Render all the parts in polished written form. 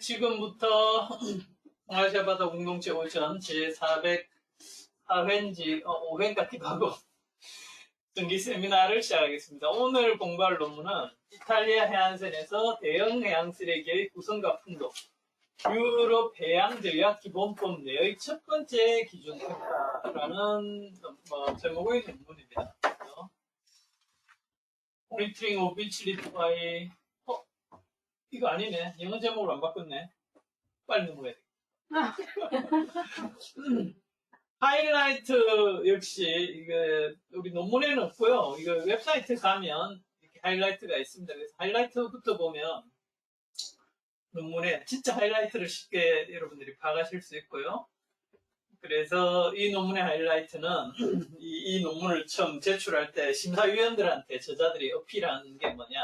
지금부터 아시아바다 공동체 오션 제404회인지 5회 같기도 하고 정기 세미나를 시작하겠습니다. 오늘 공부할 논문은 이탈리아 해안선에서 대형 해양 쓰레기의 구성과 풍도, 유럽 해양 전략 기본법 내의 첫 번째 기준 평가라는 제목의 논문입니다. 모니터링 오브 비치리트 바이 이거 아니네. 영어 제목을 안 바꿨네. 빨리 넘어가야 돼. 하이라이트 역시 이거 우리 논문에는 없고요. 이거 웹사이트 가면 이렇게 하이라이트가 있습니다. 그래서 하이라이트부터 보면 논문에 진짜 하이라이트를 쉽게 여러분들이 파악하실 수 있고요. 그래서 이 논문의 하이라이트는 이 논문을 처음 제출할 때 심사위원들한테 저자들이 어필한 게 뭐냐.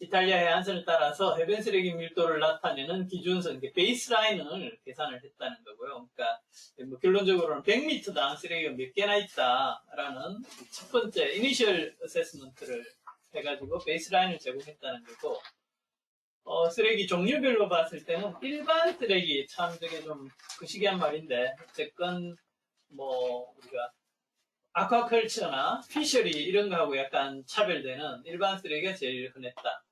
이탈리아 해안선을 따라서 해변 쓰레기 밀도를 나타내는 기준선, 베이스라인을 계산을 했다는 거고요. 그러니까 결론적으로는 100m당 쓰레기가 몇 개나 있다라는 첫 번째 이니셜 어세스먼트를 해가지고 베이스라인을 제공했다는 거고, 쓰레기 종류별로 봤을 때는 일반 쓰레기, 참 저게 좀 거시기한 말인데 어쨌건 우리가 아쿠아컬처나 피셔리 이런 거하고 약간 차별되는 일반 쓰레기가 제일 흔했다.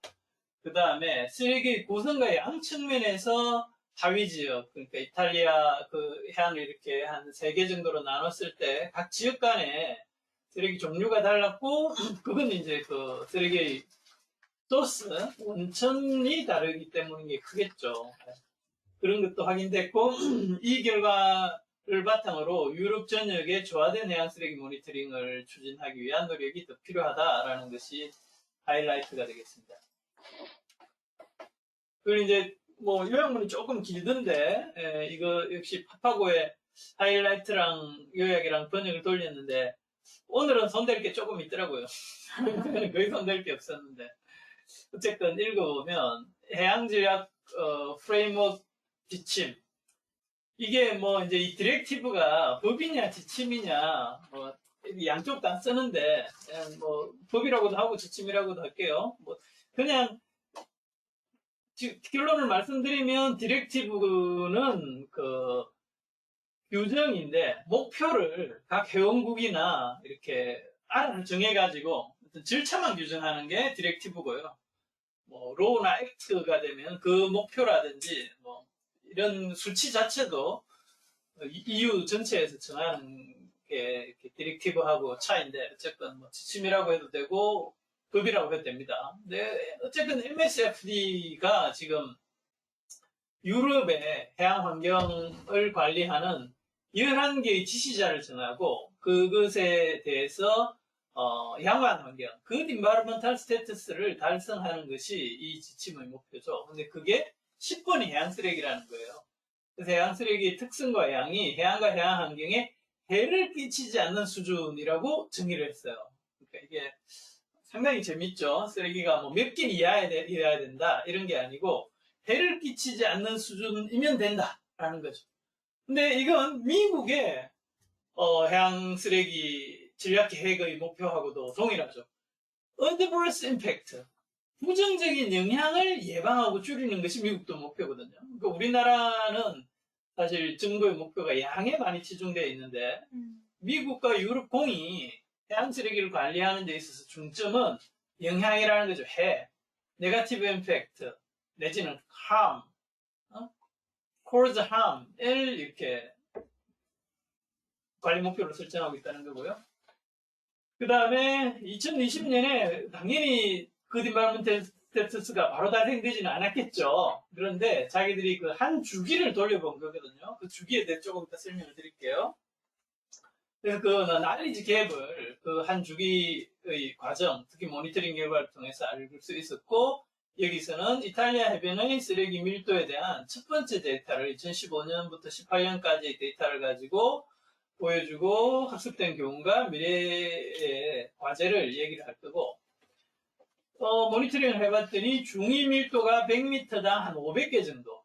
그 다음에 쓰레기 구성과 양 측면에서 하위 지역, 그러니까 이탈리아 그 해안을 이렇게 한 3개 정도로 나눴을 때 각 지역 간에 쓰레기 종류가 달랐고, 그건 이제 그 쓰레기의 소스, 원천이 다르기 때문인 게 크겠죠. 그런 것도 확인됐고, 이 결과를 바탕으로 유럽 전역의 조화된 해양 쓰레기 모니터링을 추진하기 위한 노력이 더 필요하다라는 것이 하이라이트가 되겠습니다. 그리고 이제 요약문이 조금 길던데, 이거 역시 파파고의 하이라이트랑 요약이랑 번역을 돌렸는데 오늘은 손댈 게 조금 있더라고요. 거의 손댈 게 없었는데 어쨌든 읽어보면 해양전략 프레임워크 지침, 이게 이제 이 디렉티브가 법이냐 지침이냐 양쪽 다 쓰는데 법이라고도 하고 지침이라고도 할게요. 그냥 결론을 말씀드리면 디렉티브는 그 규정인데 목표를 각 회원국이나 이렇게 알아서 정해가지고 어떤 절차만 규정하는 게 디렉티브고요. 로우나 액트가 되면 그 목표라든지 이런 수치 자체도 EU 전체에서 정하는 게 디렉티브하고 차이인데 어쨌든 지침이라고 해도 되고 법이라고 해도 됩니다. 근데 어쨌든 MSFD가 지금 유럽의 해양 환경을 관리하는 11개의 지시자를 정하고 그것에 대해서 양호한 환경, Good Environmental Status를 달성하는 것이 이 지침의 목표죠. 근데 그게 10번이 해양 쓰레기라는 거예요. 그래서 해양 쓰레기의 특성과 양이 해양과 해양 환경에 해를 끼치지 않는 수준이라고 정의를 했어요. 그러니까 이게 상당히 재밌죠. 쓰레기가 몇 개 이하여야 된다 이런 게 아니고 해를 끼치지 않는 수준이면 된다라는 거죠. 근데 이건 미국의 해양 쓰레기 전략 계획의 목표하고도 동일하죠. Adverse Impact, 부정적인 영향을 예방하고 줄이는 것이 미국도 목표거든요. 그러니까 우리나라는 사실 정부의 목표가 양에 많이 치중되어 있는데 미국과 유럽 공이 해양 쓰레기를 관리하는 데 있어서 중점은 영향이라는 거죠. 해, 네거티브 임팩트 내지는 harm, cause harm을 이렇게 관리 목표로 설정하고 있다는 거고요. 그 다음에 2020년에 당연히 Good Environmental Status가 바로 달성되지는 않았겠죠. 그런데 자기들이 그 한 주기를 돌려본 거거든요. 그 주기에 대해 조금 이따 설명을 드릴게요. 그래서 그 날리지 갭을 그 한 주기의 과정, 특히 모니터링 결과를 통해서 알 수 있었고, 여기서는 이탈리아 해변의 쓰레기 밀도에 대한 첫 번째 데이터를 2015년부터 18년까지의 데이터를 가지고 보여주고 학습된 교훈과 미래의 과제를 얘기를 할 거고, 모니터링을 해봤더니 중위 밀도가 100m당 한 500개 정도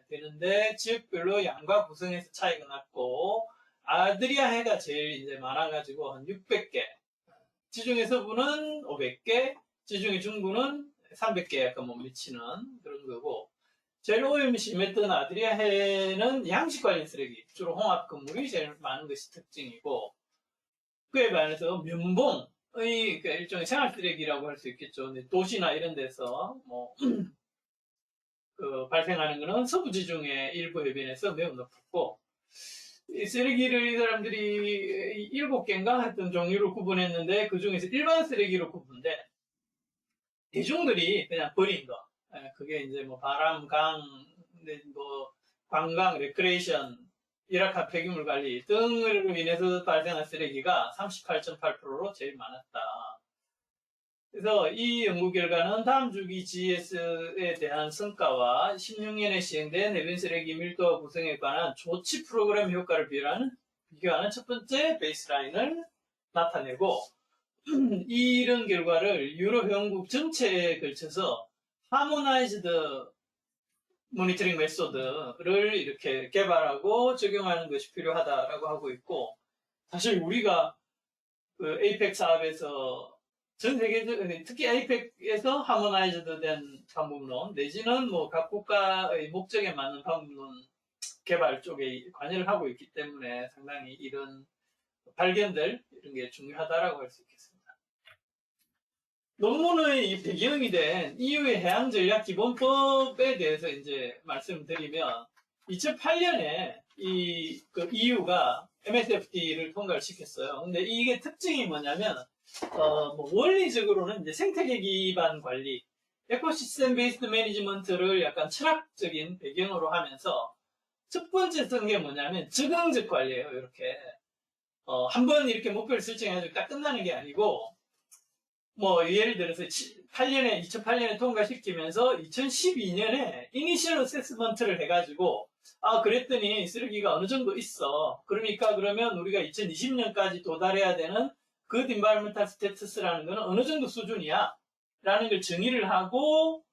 되는데 지역별로 양과 구성에서 차이가 났고, 아드리아 해가 제일 이제 많아가지고 한 600개, 지중해 서부는 500개, 지중해 중부는 300개에 약간 못 미치는 그런 거고, 제일 오염이 심했던 아드리아해는 양식 관련 쓰레기, 주로 홍합 그물이 제일 많은 것이 특징이고, 그에 반해서 면봉의 그러니까 일종의 생활 쓰레기라고 할 수 있겠죠. 근데 도시나 이런 데서 뭐 발생하는 것은 서부 지중해 일부 해변에서 매우 높았고, 이 쓰레기를 이 사람들이 7개인가 하여튼 종류로 구분했는데 그 중에서 일반 쓰레기로 구분돼. 대중들이 그냥 버린 거. 그게 이제 뭐 바람, 강, 뭐 관광, 레크레이션, 일약한 폐기물 관리 등으로 인해서 발생한 쓰레기가 38.8%로 제일 많았다. 그래서 이 연구 결과는 다음 주기 GS에 대한 성과와 16년에 시행된 해변 쓰레기 밀도와 구성에 관한 조치 프로그램 효과를 비교하는 첫 번째 베이스라인을 나타내고, 이런 결과를 유럽 회원국 전체에 걸쳐서 하모나이즈드 모니터링 메소드를 이렇게 개발하고 적용하는 것이 필요하다라고 하고 있고, 사실 우리가 그 에이펙 사업에서 전 세계적, 특히 에이펙에서 하모나이즈드 된 방법론, 내지는 뭐 각 국가의 목적에 맞는 방법론 개발 쪽에 관여를 하고 있기 때문에 상당히 이런 발견들, 이런 게 중요하다라고 할 수 있겠습니다. 논문의 배경이 된 EU의 해양전략기본법에 대해서 이제 말씀드리면, 2008년에 그 EU가 MSFD를 통과를 시켰어요. 근데 이게 특징이 뭐냐면, 뭐 원리적으로는 이제 생태계 기반 관리, 에코시스템 베이스드 매니지먼트를 약간 철학적인 배경으로 하면서, 첫 번째 쓴 게 뭐냐면 적응적 관리예요. 이렇게 한번 이렇게 목표를 설정해가지고 딱 끝나는 게 아니고, 뭐 예를 들어서 2008년에 통과시키면서 2012년에 이니셜 어세스먼트를 해가지고, 그랬더니 쓰레기가 어느 정도 있어. 그러니까 그러면 우리가 2020년까지 도달해야 되는 굿 인바이러먼탈 스태투스라는 거는 어느 정도 수준이야 라는 걸 정의를 하고,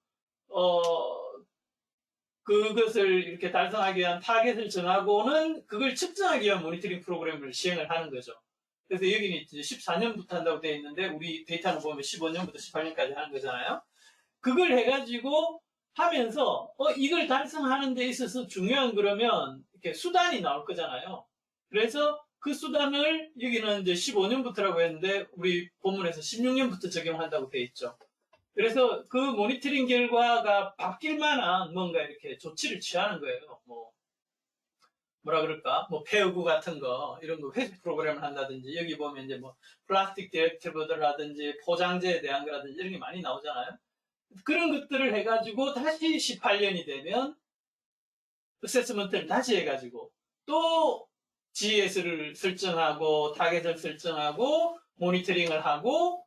그것을 이렇게 달성하기 위한 타겟을 정하고는 그걸 측정하기 위한 모니터링 프로그램을 시행을 하는 거죠. 그래서 여기는 이제 14년부터 한다고 되어 있는데, 우리 데이터는 보면 15년부터 18년까지 하는 거잖아요. 그걸 해가지고 하면서, 이걸 달성하는 데 있어서 중요한 그러면 이렇게 수단이 나올 거잖아요. 그래서 그 수단을 여기는 이제 15년부터라고 했는데, 우리 본문에서 16년부터 적용한다고 되어 있죠. 그래서 그 모니터링 결과가 바뀔 만한 뭔가 이렇게 조치를 취하는 거예요. 뭐라 그럴까? 뭐 폐허구 같은 거, 이런 거 회수 프로그램을 한다든지, 여기 보면 이제 뭐 플라스틱 디렉티브라든지 포장재에 대한 거라든지 이런 게 많이 나오잖아요. 그런 것들을 해가지고 다시 18년이 되면 어세스먼트를 다시 해가지고 또 GS를 설정하고 타겟을 설정하고 모니터링을 하고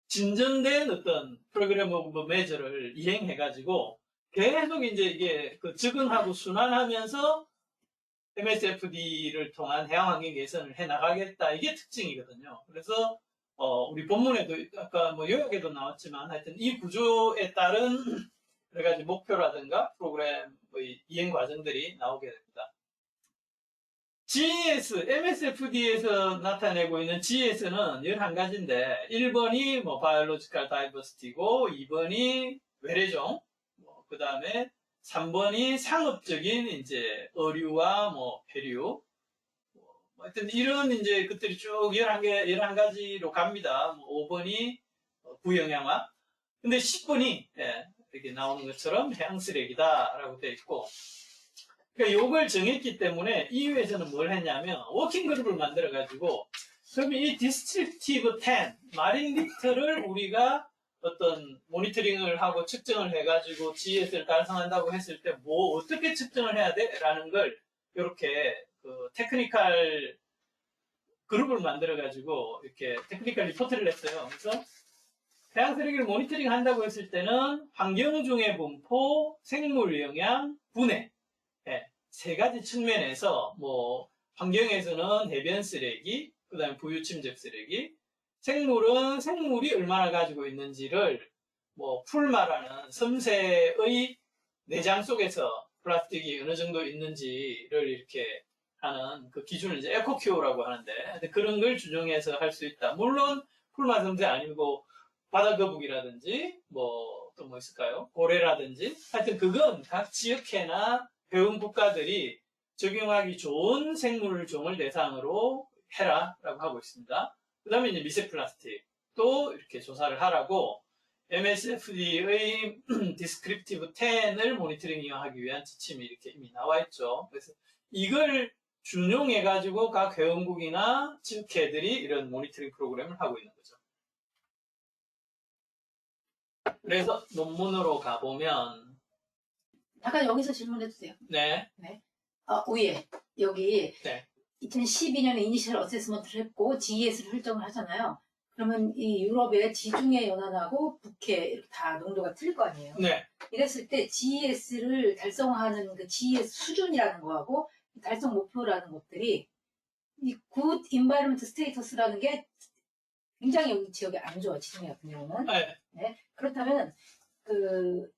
진전된 어떤 프로그램 오브 메저를 이행해가지고 계속 이제 이게 적응하고 순환하면서 MSFD를 통한 해양환경 개선을 해나가겠다. 이게 특징이거든요. 그래서 우리 본문에도 아까 뭐 요약에도 나왔지만 하여튼 이 구조에 따른 여러 가지 목표라든가 프로그램의 이행 과정들이 나오게 됩니다. GS, MSFD에서 나타내고 있는 GS는 11가지인데 1번이 뭐 바이올로지컬 다이버시티고 2번이 외래종, 그 다음에 3번이 상업적인 이제 어류와 뭐 폐류, 하여튼 이런 이제 것들이 쭉 11가지로 갑니다. 5번이 부영양화. 근데 10번이 이렇게 나오는 것처럼 해양쓰레기다라고 되어 있고, 그러니까 요걸 정했기 때문에 EU에서는 뭘 했냐면 워킹 그룹을 만들어 가지고, 그러면 이 디스트릭티브 10 마린 리터를 우리가 어떤 모니터링을 하고 측정을 해가지고 GS를 달성한다고 했을 때 뭐 어떻게 측정을 해야 돼? 라는 걸 이렇게 테크니컬 그룹을 만들어 가지고 이렇게 테크니컬 리포트를 했어요. 그래서 해양 쓰레기를 모니터링 한다고 했을 때는 환경 중의 분포, 생물 영양, 분해, 세 가지 측면에서 뭐 환경에서는 해변 쓰레기, 그다음에 부유침적 쓰레기, 생물은 생물이 얼마나 가지고 있는지를 뭐 풀마라는 섬새의 내장 속에서 플라스틱이 어느 정도 있는지를 이렇게 하는 그 기준을 이제 에코큐어라고 하는데, 그런 걸 규정해서 할 수 있다. 물론 풀마 섬새 아니고 바다 거북이라든지 뭐 또 뭐 있을까요? 고래라든지 하여튼 그건 각 지역회나 배운 국가들이 적용하기 좋은 생물종을 대상으로 해라라고 하고 있습니다. 그 다음에 이제 미세 플라스틱도 이렇게 조사를 하라고 MSFD의 Descriptive 10을 모니터링하기 위한 지침이 이렇게 이미 나와 있죠. 그래서 이걸 준용해가지고 각 회원국이나 지역회들이 이런 모니터링 프로그램을 하고 있는 거죠. 그래서 논문으로 가보면 잠깐 여기서 질문해도 돼요? 네, 위에 여기 네. 2012년에 이니셜 어세스먼트를 했고 GES를 설정을 하잖아요. 그러면 이 유럽의 지중해 연안하고 북해 이렇게 다 농도가 틀릴 거 아니에요. 네. 이랬을 때 GES를 달성하는 그 GES 수준이라는 거하고 달성 목표라는 것들이 이 Good Environment Status라는 게 굉장히 여기 지역이 안 좋아, 지중해 같은 경우는. 네. 네. 그렇다면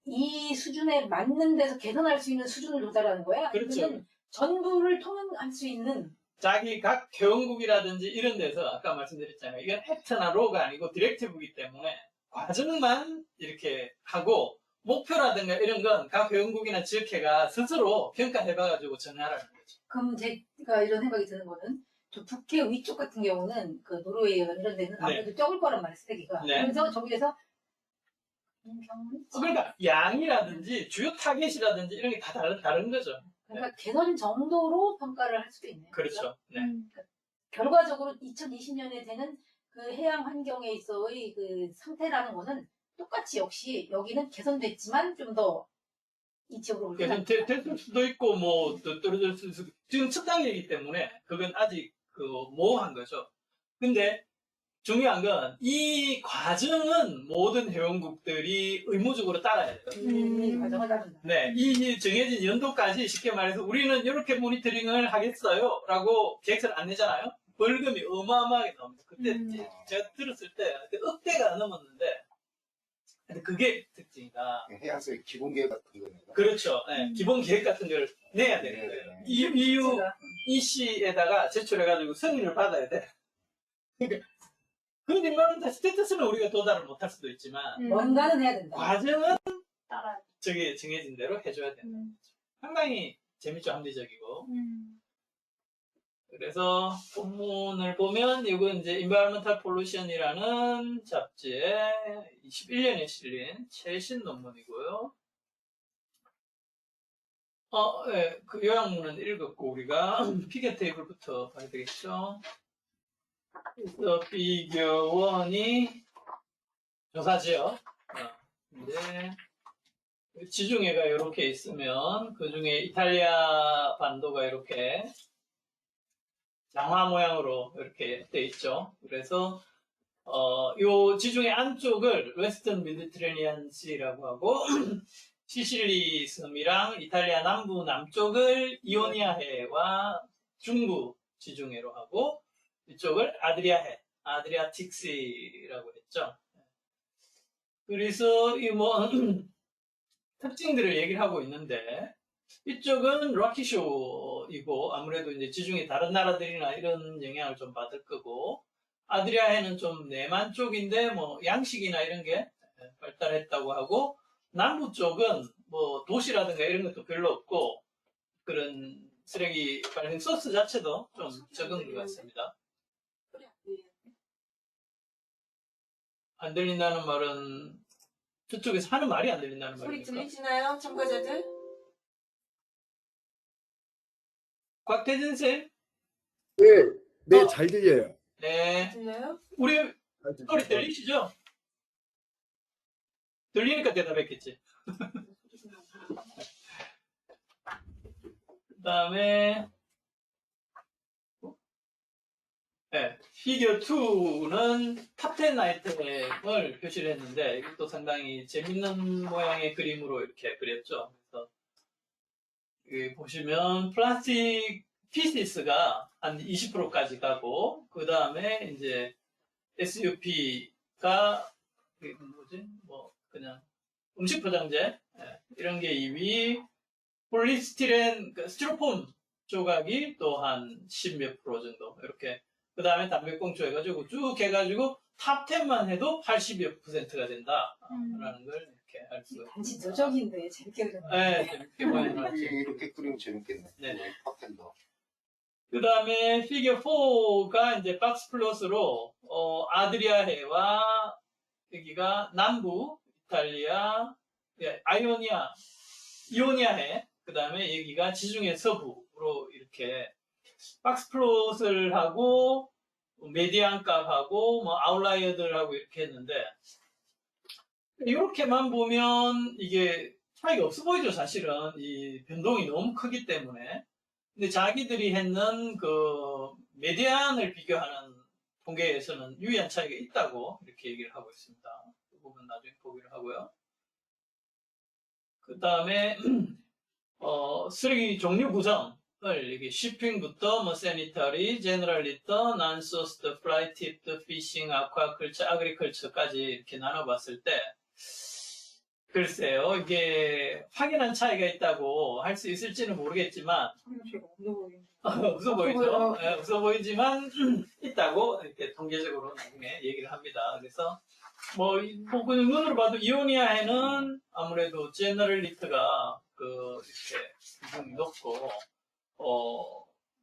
이 수준에 맞는 데서 개선할 수 있는 수준을 도달하는 거야? 그렇죠. 아니면 전부를 통합할 수 있는 자기 각 회원국이라든지 이런 데서 아까 말씀드렸잖아요. 이건 액트나 로가 아니고 디렉티브이기 때문에 과정만 이렇게 하고 목표라든가 이런 건 각 회원국이나 지역회가 스스로 평가해봐가지고 정하라는 거죠. 그럼 제가 이런 생각이 드는 거는 저 북해 위쪽 같은 경우는 그 노르웨이 이런 데는 아무래도 적을 거란 말이에요, 쓰레기가. 네. 그래서 저기에서 경우는 있지. 그러니까 양이라든지 주요 타겟이라든지 이런 게 다 다른 거죠. 그러니까 개선 정도로 평가를 할 수도 있네요. 그렇죠. 네. 그러니까 결과적으로 2020년에 되는 그 해양 환경에 있어의 그 상태라는 거는 똑같이 역시 여기는 개선됐지만 좀 더 이 지역으로 개선 될 수도 있고 뭐 또 떨어질 수도 있고 지금 첫 단계이기 때문에 그건 아직 모호한 거죠. 근데 중요한 건 이 과정은 모든 회원국들이 의무적으로 따라야 돼요. 과정을 따른다. 네, 이 정해진 연도까지 쉽게 말해서 우리는 이렇게 모니터링을 하겠어요 라고 계획서를 안 내잖아요. 벌금이 어마어마하게 나옵니다. 그때 제가 들었을 때 억대가 넘었는데 근데 그게 특징이다. 해양수의 기본 계획 같은 거네요. 그렇죠. 네, 기본 계획 같은 걸 내야 되는 거예요. 이유 EC에다가 제출해가지고 승인을 받아야 돼. 그러니까 그 인간은 스테이터스는 우리가 도달을 못할 수도 있지만 뭔가는 해야 된다. 과정은 따라. 저기 정해진 대로 해줘야 되는 거죠. 상당히 재밌죠, 합리적이고. 그래서 본문을 보면 이건 이제 Environmental Pollution이라는 잡지에 21년에 실린 최신 논문이고요. 네, 그 요약문은 읽었고 우리가 피겨 테이블부터 봐야 되겠죠. 그래서 피겨 1이 조사 지역. 네. 지중해가 이렇게 있으면 그 중에 이탈리아 반도가 이렇게 장화 모양으로 이렇게 돼 있죠. 그래서 요 지중해 안쪽을 웨스턴 미디트레니안 시라고 하고 시실리 섬이랑 이탈리아 남부 남쪽을 이오니아 해와 중부 지중해로 하고 이쪽을 아드리아 해, 아드리아틱시라고 했죠. 그래서 이 뭐 특징들을 얘기를 하고 있는데 이쪽은 락키쇼이고 아무래도 이제 지중해 다른 나라들이나 이런 영향을 좀 받을 거고 아드리아해는 좀 내만 쪽인데 뭐 양식이나 이런 게 발달했다고 하고 남부 쪽은 뭐 도시라든가 이런 것도 별로 없고 그런 쓰레기 발생 소스 자체도 좀 적은 것 같습니다. 안 들린다는 말은 저쪽에서 하는 말이 안 들린다는 소리 말입니까? 들리시나요, 참가자들? 곽태진 쌤? 네, 잘 들려요. 네. 들려요? 우리 잘 들려요. 소리 들리시죠? 들리니까 대답했겠지. 그 다음에 네, 피겨 2는 탑10 아이템을 표시를 했는데 이것도 상당히 재밌는 모양의 그림으로 이렇게 그렸죠. 그래서 여기 보시면 플라스틱 피시스가 한 20%까지 가고 그 다음에 이제 SUP가 뭐지? 뭐 그냥 음식 포장재 이런 게 2위, 폴리스티렌 스티로폼 조각이 또 한 10몇 프로 정도 이렇게 그 다음에 담배꽁초 해가지고 쭉 해가지고 탑 10만 해도 80여 %가 된다라는 걸 이렇게 알 수가 단지 있습니다. 누적인데 재밌게 그렸네. 네, 재밌게 보여놨죠. 이렇게 그리면 재밌겠네. 네. 팝텐더. 그 다음에 피겨 4가 이제 박스 플러스로 아드리아해와 여기가 남부 이탈리아, 이오니아해, 그 다음에 여기가 지중해 서부로 이렇게 박스 플롯을 하고 메디안 값하고 뭐 아웃라이어들하고 이렇게 했는데 이렇게만 보면 이게 차이가 없어 보이죠. 사실은 이 변동이 너무 크기 때문에. 근데 자기들이 했는 그 메디안을 비교하는 통계에서는 유의한 차이가 있다고 이렇게 얘기를 하고 있습니다. 그 부분 나중에 보기로 하고요. 그 다음에 쓰레기 종류 구성을 이게 shipping부터 뭐 sanitary, general litter, non-sourced, fly tipped, fishing, aquaculture, agriculture까지 이렇게 나눠봤을 때 글쎄요, 이게 확연한 차이가 있다고 할 수 있을지는 모르겠지만 제가 없어 보이네. 없어 보이죠. 보여요. 네, 없어 보이지만 있다고 이렇게 통계적으로 나중에 얘기를 합니다. 그래서 뭐 그냥 눈으로 봐도 이오니아에는 아무래도 제너럴 리트가 그 이렇게 비중이 높고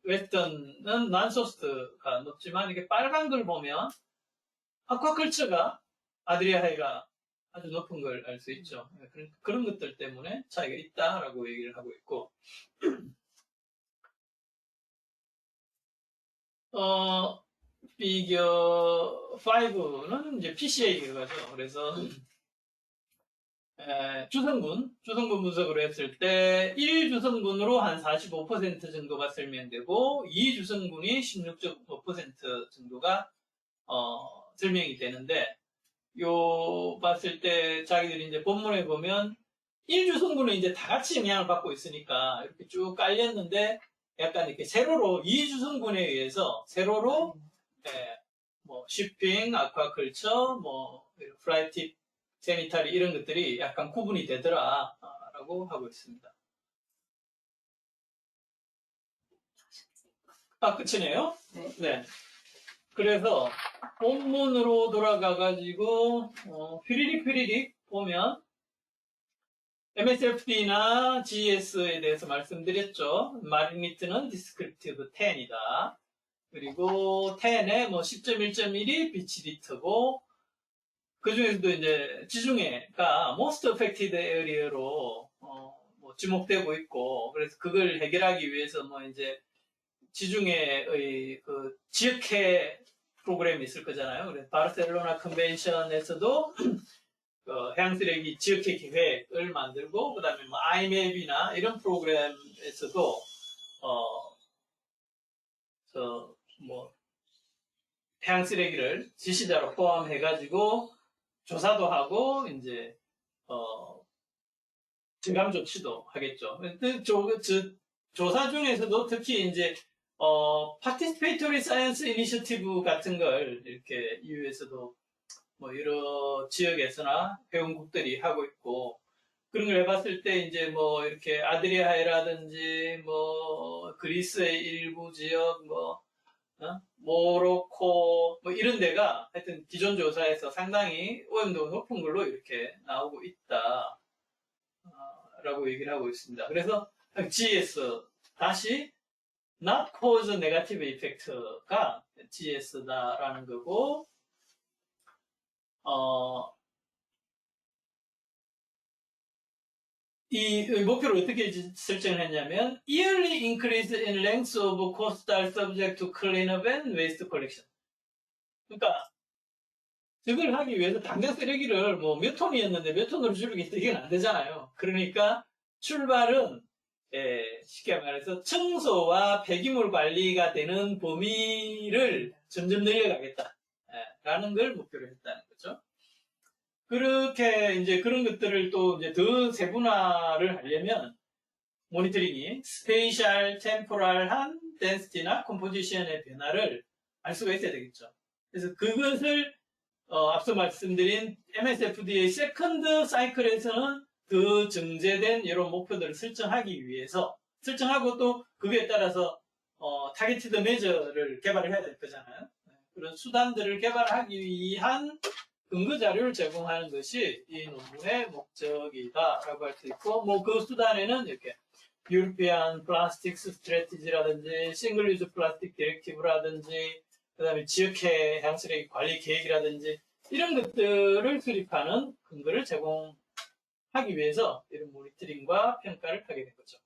웨스턴은 난소스트가 높지만 이게 빨간 걸 보면 아쿠아컬처가 아드리아해가 아주 높은 걸 알 수 있죠. 그런 것들 때문에 차이가 있다라고 얘기를 하고 있고 피겨 5는 이제 PCA가 가죠. 그래서 주성분 분석으로 했을 때 1주성분으로 한 45% 정도가 설명되고 2주성분이 16.5% 정도가 설명이 되는데 요 봤을 때 자기들이 이제 본문에 보면 1주성분은 이제 다 같이 영향을 받고 있으니까 이렇게 쭉 깔렸는데 약간 이렇게 세로로 2주성분에 의해서 세로로 뭐 shipping, aquaculture, 뭐 플라이팁, 세니타리 이런 것들이 약간 구분이 되더라라고 하고 있습니다. 끝이네요. 네. 그래서 본문으로 돌아가가지고 휘리릭 보면 MSFD나 GS에 대해서 말씀드렸죠. 마리니트는 디스크립티브 10이다. 그리고 10에 뭐 10.1.1이 비치리트고 그 중에서도 이제 지중해가 most affected area로 뭐 지목되고 있고 그래서 그걸 해결하기 위해서 뭐 이제 지중해의 그 지역회 프로그램이 있을 거잖아요. 그래서 바르셀로나 컨벤션에서도 그 해양쓰레기 지역회 계획을 만들고 그다음에 뭐 IMAP이나 이런 프로그램에서도 뭐 해양쓰레기를 지시자로 포함해가지고 조사도 하고 이제 증감 조치도 하겠죠. 조사 중에서도 특히 이제 Participatory Science Initiative 같은 걸 이렇게 EU에서도 뭐 여러 지역에서나 회원국들이 하고 있고 그런 걸 해봤을 때 이제 뭐 이렇게 아드리아해라든지 뭐 그리스의 일부 지역 뭐 모로코 뭐 이런 데가 하여튼 기존 조사에서 상당히 오염도가 높은 걸로 이렇게 나오고 있다 라고 얘기를 하고 있습니다. 그래서 GS 다시 not cause negative effect가 GS다라는 거고 이 목표를 어떻게 설정을 했냐면 yearly increase in length of coastal subject to cleanup and waste collection. 그러니까 저걸 하기 위해서 당장 쓰레기를 뭐 몇 톤이었는데 몇 톤으로 줄이겠다 이건 안 되잖아요. 그러니까 출발은 쉽게 말해서 청소와 폐기물 관리가 되는 범위를 점점 늘려가겠다 라는 걸 목표로 했다는 거죠. 그렇게 이제 그런 것들을 또 이제 더 세분화를 하려면 모니터링이 스페이셜, 템포럴한 덴시티나 컴포지션의 변화를 알 수가 있어야 되겠죠. 그래서 그것을 앞서 말씀드린 MSFD의 세컨드 사이클에서는 더 정제된 이런 목표들을 설정하기 위해서 설정하고 또 그에 따라서 타겟티드 메저를 개발을 해야 될 거잖아요. 그런 수단들을 개발하기 위한 근거 자료를 제공하는 것이 이 논문의 목적이다라고 할 수 있고, 뭐 그 수단에는 이렇게 유로피안 플라스틱 스트래티지라든지 싱글 유즈 플라스틱 디렉티브라든지 그다음에 지역해 향수레기 관리 계획이라든지 이런 것들을 수립하는 근거를 제공하기 위해서 이런 모니터링과 평가를 하게 된 거죠.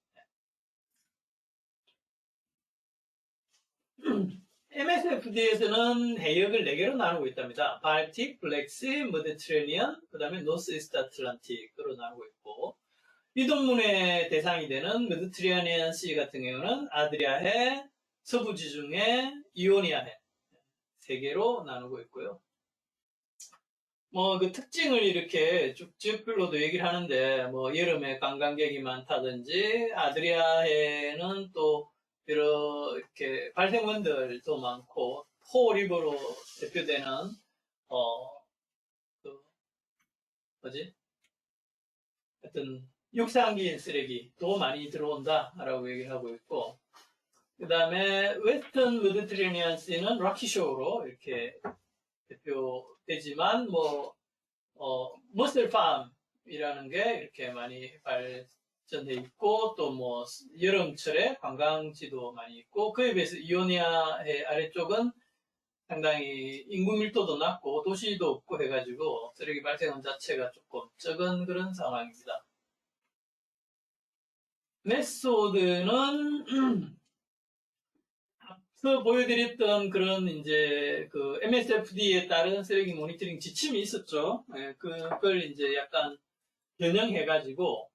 MSFD에서는 해역을 4개로 나누고 있답니다. 발틱, 블랙시, 메디테레니언, 그 다음에 노스 이스트 아틀란틱으로 나누고 있고, 이 논문의 대상이 되는 메디테레니언 시 같은 경우는 아드리아해, 서부지중해, 이오니아해 3개로 나누고 있고요. 뭐 그 특징을 이렇게 쭉 지역별로도 얘기를 하는데, 뭐 여름에 관광객이 많다든지 아드리아해는 또 이렇게 발생원들도 많고 포리버로 대표되는 그 뭐지? 하여튼 육상기인 쓰레기도 많이 들어온다라고 얘기를 하고 있고, 그 다음에 웨스턴 메디테레니안 씨는 락키쇼로 이렇게 대표되지만 머슬팜이라는 게 이렇게 많이 발전돼 있고, 또 뭐 여름철에 관광지도 많이 있고, 그에 비해서 이오니아의 아래쪽은 상당히 인구 밀도도 낮고 도시도 없고 해가지고 쓰레기 발생원 자체가 조금 적은 그런 상황입니다. 메소드는 앞서 보여드렸던 그런 이제 그 MSFD에 따른 쓰레기 모니터링 지침이 있었죠. 그걸 이제 약간 변형해가지고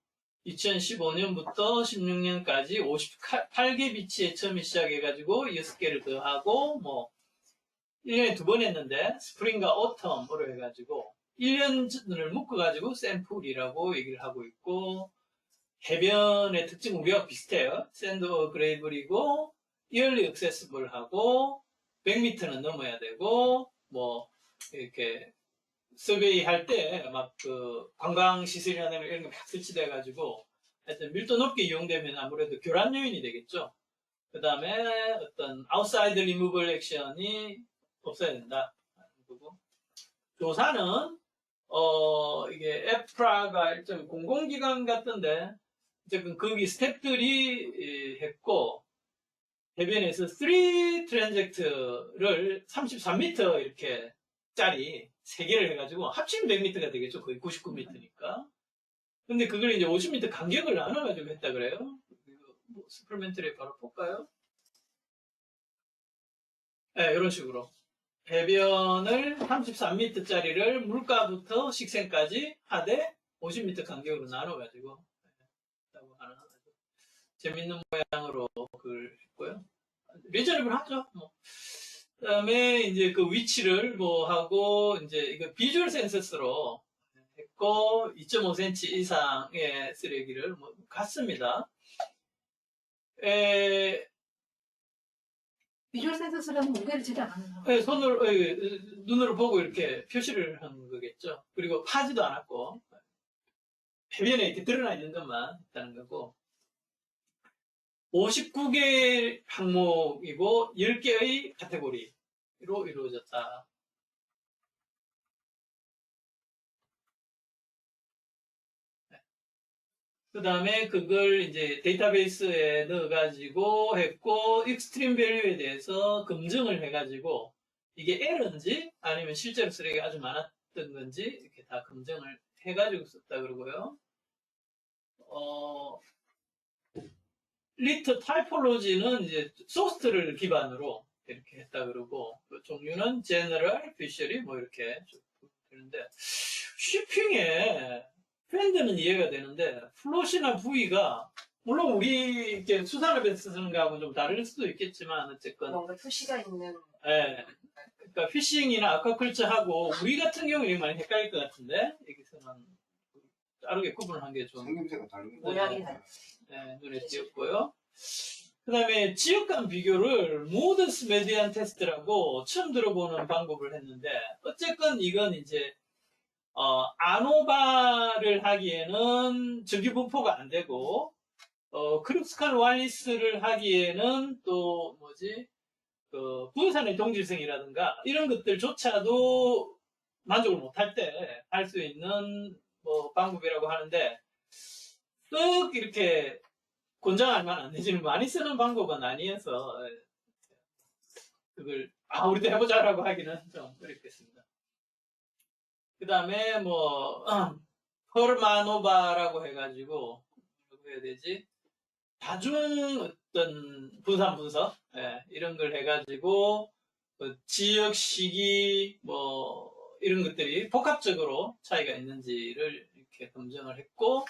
2015년부터 16년까지 58개 비치에 처음에 시작해가지고 6개를 더하고 뭐 1년에 2번 했는데 스프링과 오텀으로 해가지고 1년을 묶어가지고 샘플이라고 얘기를 하고 있고, 해변의 특징 우리가 비슷해요. 샌드 그레이블이고 이얼리 액세스블하고 100m는 넘어야 되고, 뭐 이렇게 서베이 할 때 막 그 관광 시설이나 이런 거 막 설치돼 가지고 하여튼 밀도 높게 이용되면 아무래도 교란 요인이 되겠죠. 그 다음에 어떤 아웃사이드 리무벌 액션이 없어야 된다. 거고. 조사는 이게 에프라가 일종 공공기관 같던데 어쨌든 거기 스태프들이 했고, 해변에서 3 트랜젝트를 33m 이렇게 짜리 3개를 해가지고 합치면 100m가 되겠죠. 거의 99m니까. 근데 그걸 이제 50m 간격을 나눠가지고 했다 그래요. 뭐 스플멘트를 바로 볼까요? 네, 이런 식으로. 해변을 33m짜리를 물가부터 식생까지 하되 50m 간격으로 나눠가지고 했다고 하는 아주 재밌는 모양으로 그걸 했고요. 리저너블 하죠. 뭐. 그다음에 이제 그 위치를 뭐 하고 이제 이거 비주얼 센서스로 했고 2.5cm 이상의 쓰레기를 뭐 갔습니다. 비주얼 센서스라는 무게를 제대로 안 하는 눈으로 보고 이렇게 표시를 한 거겠죠. 그리고 파지도 않았고 해변에 이렇게 드러나 있는 것만 있다는 거고, 59개 항목이고 10개의 카테고리로 이루어졌다. 그 다음에 그걸 이제 데이터베이스에 넣어가지고 했고, 익스트림 밸류에 대해서 검증을 해가지고 이게 에러인지 아니면 실제로 쓰레기가 아주 많았던 건지 이렇게 다 검증을 해가지고 썼다 그러고요. 리터 타이폴로지는 이제 소스트를 기반으로 이렇게 했다 그러고, 그 종류는 제너럴, 피셔리 뭐 이렇게 되는데, 쉬핑에 팬드는 이해가 되는데 플롯이나 부위가 물론 우리 이렇게 수산업에서 쓰는 거하고는 좀 다를 수도 있겠지만 어쨌건 뭔가 표시가 있는. 예, 그러니까 피싱이나 아쿠아컬처하고 우리 같은 경우에 많이 헷갈릴 것 같은데 여기서는 다르게 구분을 한 게 좀 생김새가 다른 거. 모양이 다르- 눈에 띄었고요. 그 다음에 지역 간 비교를 모드스 메디안 테스트라고 처음 들어보는 방법을 했는데, 어쨌건 이건 이제 아노바를 하기에는 정규 분포가 안 되고, 크룩스칸 와리스를 하기에는 또 그 분산의 동질성이라든가 이런 것들조차도 만족을 못할 때 할 수 있는 뭐 방법이라고 하는데 쓱 이렇게 권장할 만한 내지는 많이 쓰는 방법은 아니어서 그걸 우리도 해보자라고 하기는 좀 어렵겠습니다. 그 다음에 뭐 퍼르마노바라고 해가지고 뭐라고 해야 되지? 다중 어떤 분산 분석 이런 걸 해가지고 지역 시기 뭐 이런 것들이 복합적으로 차이가 있는지를 이렇게 검증을 했고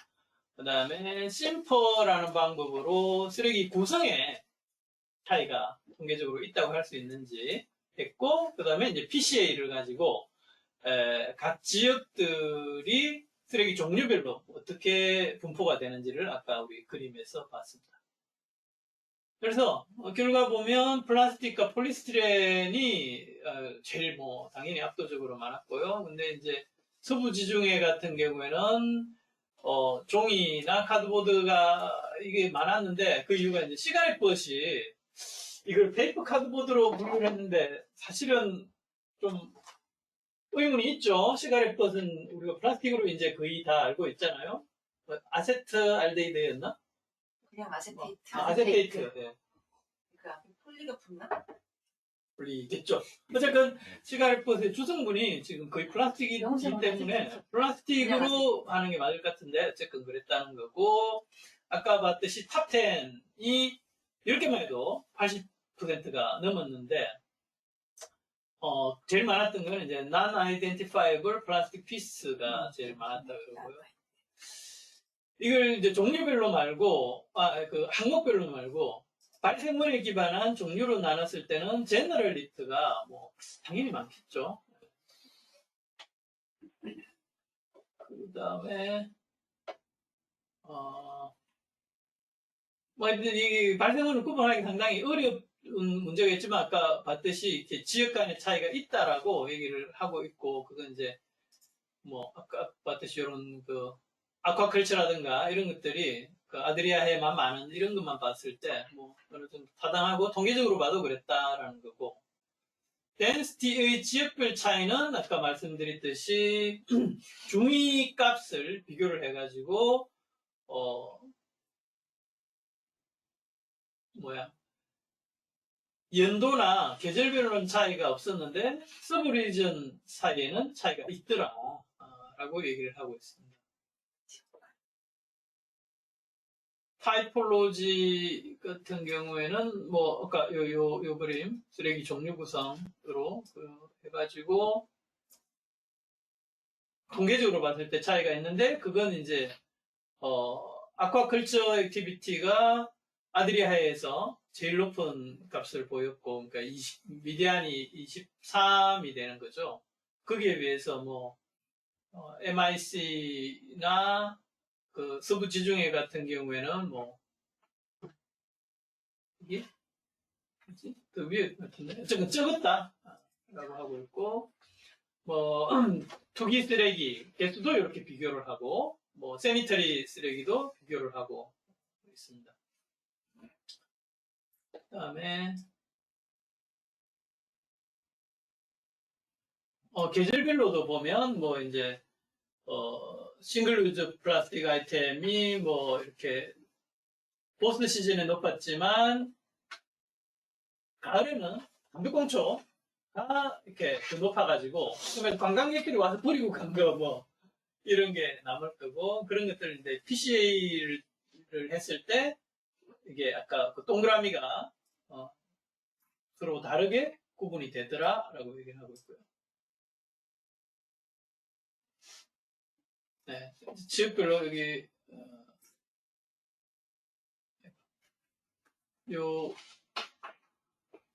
그 다음에 심퍼라는 방법으로 쓰레기 구성에 차이가 통계적으로 있다고 할 수 있는지 했고 그 다음에 이제 PCA를 가지고 각 지역들이 쓰레기 종류별로 어떻게 분포가 되는지를 아까 우리 그림에서 봤습니다. 그래서 결과 보면 플라스틱과 폴리스티렌이 제일 뭐 당연히 압도적으로 많았고요. 근데 이제 서부 지중해 같은 경우에는 종이나 카드보드가 이게 많았는데 그 이유가 이제 시가렛버시 이걸 페이퍼 카드보드로 분류를 했는데 사실은 좀 의문이 있죠. 시가렛버스는 우리가 플라스틱으로 이제 거의 다 알고 있잖아요. 아세트 알데히드였나? 그냥 아세테이트. 아세테이트. 네. 그 앞에 폴리가 붙나? 분리됐죠. 어쨌든 시가렛버스의 주성분이 지금 거의 플라스틱이기 때문에 플라스틱으로 하는 게 맞을 것 같은데 어쨌든 그랬다는 거고 아까 봤듯이 탑10이 10개만 해도 80%가 넘었는데 제일 많았던 건 이제 non-identifiable plastic piece가 제일 많았다 그러고요. 이걸 이제 종류별로 말고 그 항목별로 말고 발생물에 기반한 종류로 나눴을 때는 제너럴리트가 뭐 당연히 많겠죠. 그 다음에 뭐 이 발생물을 구분하기 상당히 어려운 문제가 있지만 아까 봤듯이 이렇게 지역 간의 차이가 있다라고 얘기를 하고 있고 그건 이제 뭐 아까 봤듯이 이런 그 아쿠아컬처라든가 이런 것들이 그 아드리아해만 많은 이런 것만 봤을 때 뭐 어느 정도 타당하고 통계적으로 봐도 그랬다라는 거고 덴시티의 지역별 차이는 아까 말씀드렸듯이 중위 값을 비교를 해가지고 연도나 계절별로는 차이가 없었는데 서브리전 사이에는 차이가 있더라 라고 얘기를 하고 있습니다. 타이폴로지 같은 경우에는 뭐 아까 요 그림 쓰레기 종류 구성으로 해가지고 통계적으로 봤을 때 차이가 있는데 그건 이제 아쿠아컬처 액티비티가 아드리아해에서 제일 높은 값을 보였고 그러니까 미디안이 23이 되는 거죠. 거기에 비해서 뭐 MIC나 그 서부 지중해 같은 경우에는 뭐 이게 뭐지? 그 위에 같은데 어쨌든 적었다라고 하고 있고 뭐 투기 쓰레기 개수도 이렇게 비교를 하고 뭐 세니터리 쓰레기도 비교를 하고 있습니다. 그다음에 계절별로도 보면 뭐 이제 싱글 유즈 플라스틱 아이템이 뭐 이렇게 포스트 시즌에 높았지만 가을에는 담배꽁초가 이렇게 높아가지고 관광객들이 와서 버리고 간 거 뭐 이런 게 남을 거고 그런 것들인데 PCA를 했을 때 이게 아까 그 동그라미가 서로 다르게 구분이 되더라라고 얘기를 하고 있고요. 네, 지역별로 여기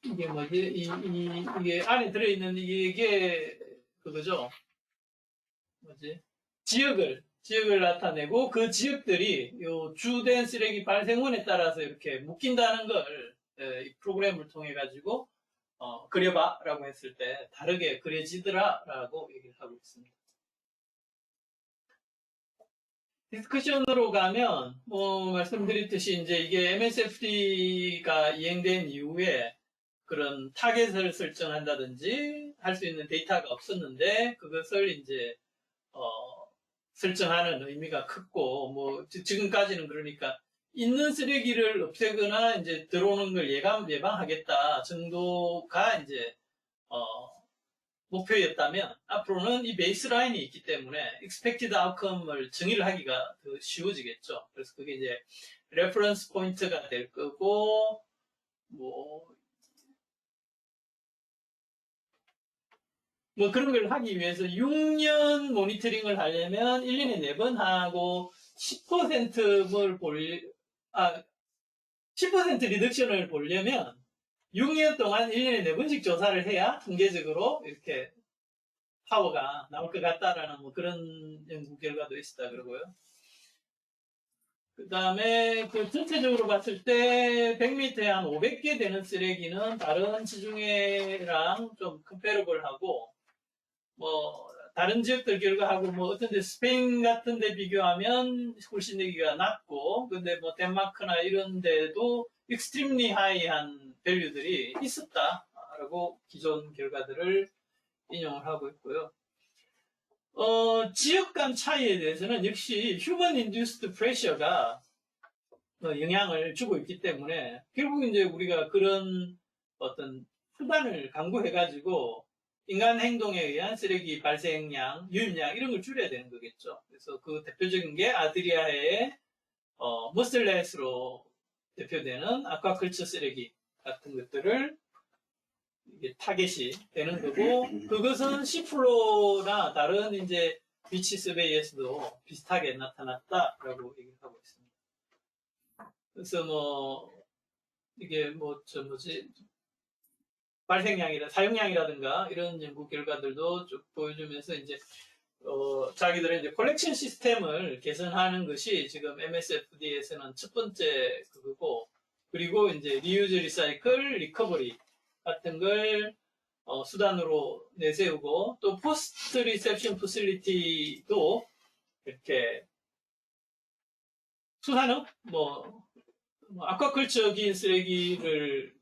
이게 뭐지? 이게 안에 들어있는 이게 그거죠. 뭐지? 지역을 나타내고 그 지역들이 요 주된 쓰레기 발생원에 따라서 이렇게 묶인다는 걸 이 프로그램을 통해 가지고 그려봐라고 했을 때 다르게 그려지더라라고 얘기를 하고 있습니다. 디스커션으로 가면 말씀드렸듯이 이제 이게 MSFD가 이행된 이후에 그런 타겟을 설정한다든지 할 수 있는 데이터가 없었는데 그것을 이제 설정하는 의미가 컸고 뭐 지금까지는 그러니까 있는 쓰레기를 없애거나 이제 들어오는 걸 예방하겠다 정도가 이제 목표였다면 앞으로는 이 베이스라인이 있기 때문에 expected outcome을 정의를 하기가 더 쉬워지겠죠. 그래서 그게 이제 레퍼런스 포인트가 될 거고 뭐 그런 걸 하기 위해서 6년 모니터링을 하려면 1년에 4번 하고 10% 리덕션을 보려면 6년 동안 1년에 4번씩 조사를 해야 통계적으로 이렇게 파워가 나올 것 같다라는 뭐 그런 연구 결과도 있었다 그러고요. 그 다음에 그 전체적으로 봤을 때 100m에 한 500개 되는 쓰레기는 다른 지중해랑 좀 컴패러블하고 뭐 다른 지역들 결과하고 뭐 어떤 데 스페인 같은 데 비교하면 훨씬 여기가 낮고 근데 뭐 덴마크나 이런 데도 익스트림리 하이한 밸류들이 있었다라고 기존 결과들을 인용을 하고 있고요. 지역 간 차이에 대해서는 역시 휴먼 인듀스드 프레셔가 영향을 주고 있기 때문에 결국 이제 우리가 그런 어떤 수단을 강구해가지고 인간 행동에 의한 쓰레기 발생량, 유입량 이런 걸 줄여야 되는 거겠죠. 그래서 그 대표적인 게 아드리아해의 머슬렛으로 대표되는 아쿠아컬처 쓰레기 같은 것들을 이게 타겟이 되는 거고 그것은 시플로나 다른 이제 비치 서베이에서도 비슷하게 나타났다라고 얘기를 하고 있습니다. 그래서 뭐 이게 사용량이라든가 이런 연구 결과들도 쭉 보여주면서 이제 자기들의 이제 콜렉션 시스템을 개선하는 것이 지금 MSFD에서는 첫 번째 그거고 그리고 이제 리유즈, 리사이클, 리커버리 같은 걸 수단으로 내세우고 또 포스트 리셉션 퍼실리티도 이렇게 수산업 아쿠아컬처적인 쓰레기를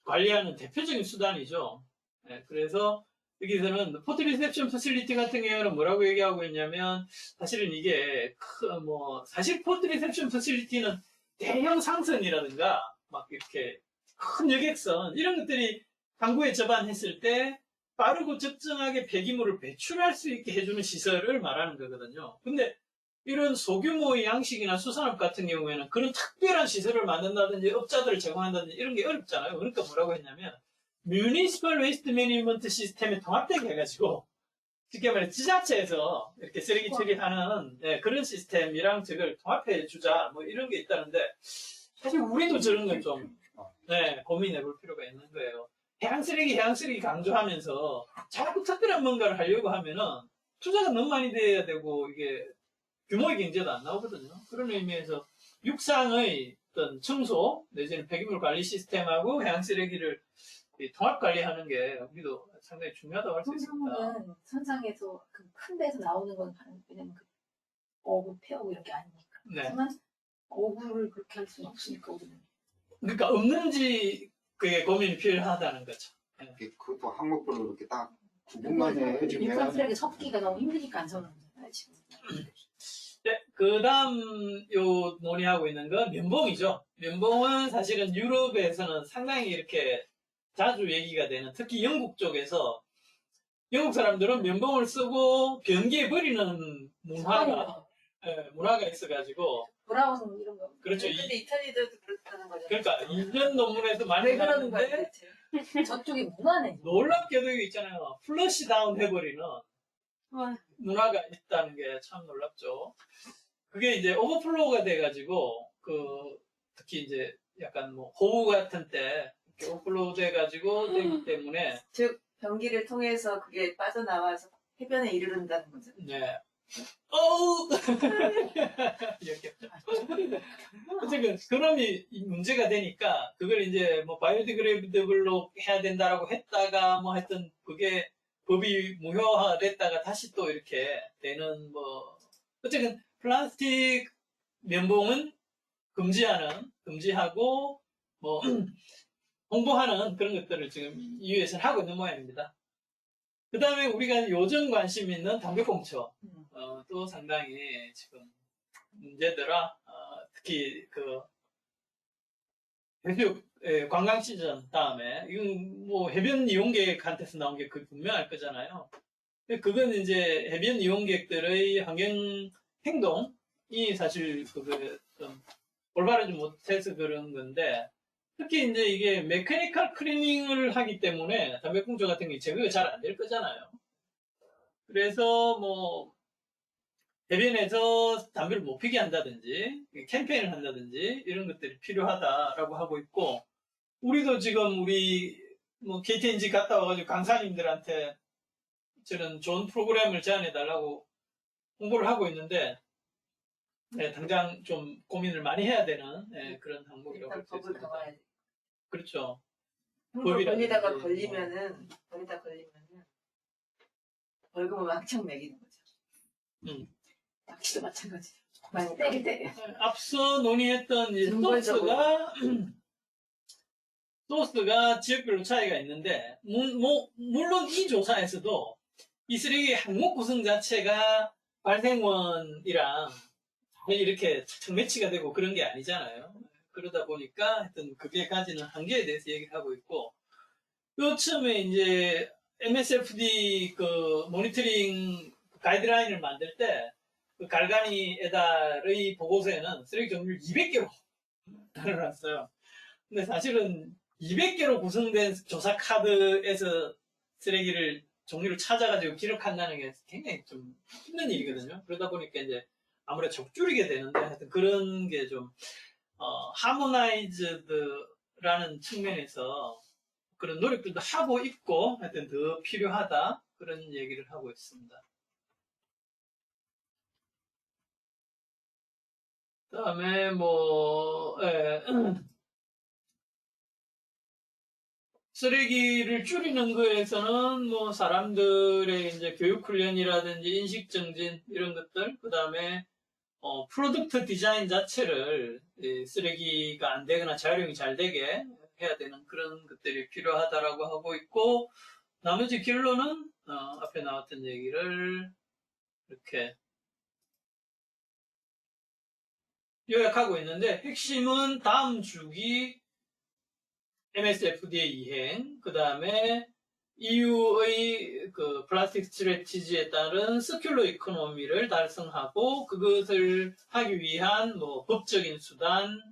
관리하는 대표적인 수단이죠. 네, 그래서 여기서는 포트 리셉션 퍼실리티 같은 경우는 뭐라고 얘기하고 있냐면 사실은 이게 사실 포트 리셉션 퍼실리티는 대형 상선이라든가 막 이렇게 큰 여객선 이런 것들이 항구에 접안했을 때 빠르고 적정하게 폐기물을 배출할 수 있게 해주는 시설을 말하는 거거든요. 근데 이런 소규모의 양식이나 수산업 같은 경우에는 그런 특별한 시설을 만든다든지 업자들을 제공한다든지 이런 게 어렵잖아요. 그러니까 뭐라고 했냐면 Municipal Waste Management 시스템에 통합되게 해가지고 쉽게 말해 지자체에서 이렇게 쓰레기 처리하는 그런 시스템이랑 저걸 통합해 주자 뭐 이런 게 있다는데 사실 우리도 저런 건 좀 고민해 볼 필요가 있는 거예요. 해양 쓰레기 강조하면서 자꾸 특별한 뭔가를 하려고 하면은 투자가 너무 많이 돼야 되고 이게 규모의 경제도 안 나오거든요. 그런 의미에서 육상의 어떤 청소 내지는 폐기물 관리 시스템하고 해양 쓰레기를 통합 관리하는 게 우리도 상당히 중요하다고 할 수 있습니다. 선상에서 큰 데서 나오는 건 왜냐면 어구, 폐어구 이렇게 아니니까. 네. 하지만 어구를 그렇게 할 수는 없으니까 우리는. 그러니까 없는지 그게 고민이 필요하다는 거죠. 네. 그것도 항목별로 이렇게 딱 구분만 해주면 육상 쓰레기 섞기가 너무 힘드니까 안 섞는 거잖아요 지금. 네, 그 다음 논의하고 있는 건 면봉이죠. 면봉은 사실은 유럽에서는 상당히 이렇게 자주 얘기가 되는, 특히 영국 쪽에서 영국 사람들은 면봉을 쓰고 변기에 버리는 문화가 있어가지고. 브라운 이런 거. 그렇죠. 근데 이탈리아도 그렇다는 거죠. 그러니까 이전 논문에서 많이 왜 그러는 거야 나왔는데 대체? 저쪽이 문화네. 놀랍게도 이거 있잖아요. 플러시 다운 해버리는 문화가 있다는 게 참 놀랍죠. 그게 이제 오버플로우가 돼가지고 특히 이제 약간 호우 같은 때 이렇게 오버플로우 돼가지고 되기 때문에 즉 변기를 통해서 그게 빠져나와서 해변에 이르른다는 거죠. 네. 어우! 이렇게. 어쨌든, 그럼이 문제가 되니까, 그걸 이제 바이오디그레이드블로 해야 된다라고 했다가, 하여튼, 그게 법이 무효화됐다가 다시 또 이렇게 되는, 어쨌든, 플라스틱 면봉은 금지하고, 홍보하는 그런 것들을 지금 EU에서는 하고 있는 모양입니다. 그 다음에 우리가 요즘 관심 있는 담배꽁초, 또 상당히 지금 문제더라. 특히 그 해수 관광 시즌 다음에 이건 뭐 해변 이용객한테서 나온 게 그 분명할 거잖아요. 근데 그건 이제 해변 이용객들의 환경 행동이 사실 그게 좀 올바르지 못해서 그런 건데, 특히 이제 이게 메커니컬 클리닝을 하기 때문에 담배꽁초 같은 게 제거가 잘 안 될 거잖아요. 그래서 뭐 해변에서 담배를 못 피게 한다든지 캠페인을 한다든지 이런 것들이 필요하다라고 하고 있고, 우리도 지금 우리 뭐 KTNG 갔다 와가지고 강사님들한테 저는 좋은 프로그램을 제안해 달라고 홍보를 하고 있는데, 네, 당장 좀 고민을 많이 해야 되는 그런 항목이라고 할 일단 수 법을 있습니다. 정해야 돼. 그렇죠. 한번 걸리다가 법이라든지 걸리면은 벌금을 왕창 매기는 거죠. 낚시도 마찬가지. 많이 때릴 때. 앞서 논의했던 이 근본적으로. 소스가 지역별로 차이가 있는데, 물론 이 조사에서도 이 쓰레기 항목 구성 자체가 발생원이랑 이렇게 착착 매치가 되고 그런 게 아니잖아요. 그러다 보니까 하여튼 그게 가지는 한계에 대해서 얘기를 하고 있고, 요즘에 이제 MSFD 그 모니터링 가이드라인을 만들 때 그 갈가니 에달의 보고서에는 쓰레기 종류를 200개로 나눠놨어요. 근데 사실은 200개로 구성된 조사 카드에서 쓰레기를 종류를 찾아가지고 기록한다는 게 굉장히 좀 힘든 일이거든요. 그러다 보니까 이제 아무래도 적줄이게 되는데, 하여튼 그런 게 좀 하모나이즈드라는 측면에서 그런 노력들도 하고 있고, 하여튼 더 필요하다, 그런 얘기를 하고 있습니다. 그다음에 뭐 쓰레기를 줄이는 거에서는 뭐 사람들의 이제 교육 훈련이라든지 인식 정진 이런 것들, 그다음에 프로덕트 디자인 자체를 쓰레기가 안 되거나 재활용이 잘 되게 해야 되는 그런 것들이 필요하다라고 하고 있고, 나머지 결론은 앞에 나왔던 얘기를 이렇게 요약하고 있는데, 핵심은 다음 주기 MSFDA 이행, 그 다음에 EU의 그 플라스틱 스트래티지에 따른 서큘러 이코노미를 달성하고, 그것을 하기 위한 뭐 법적인 수단,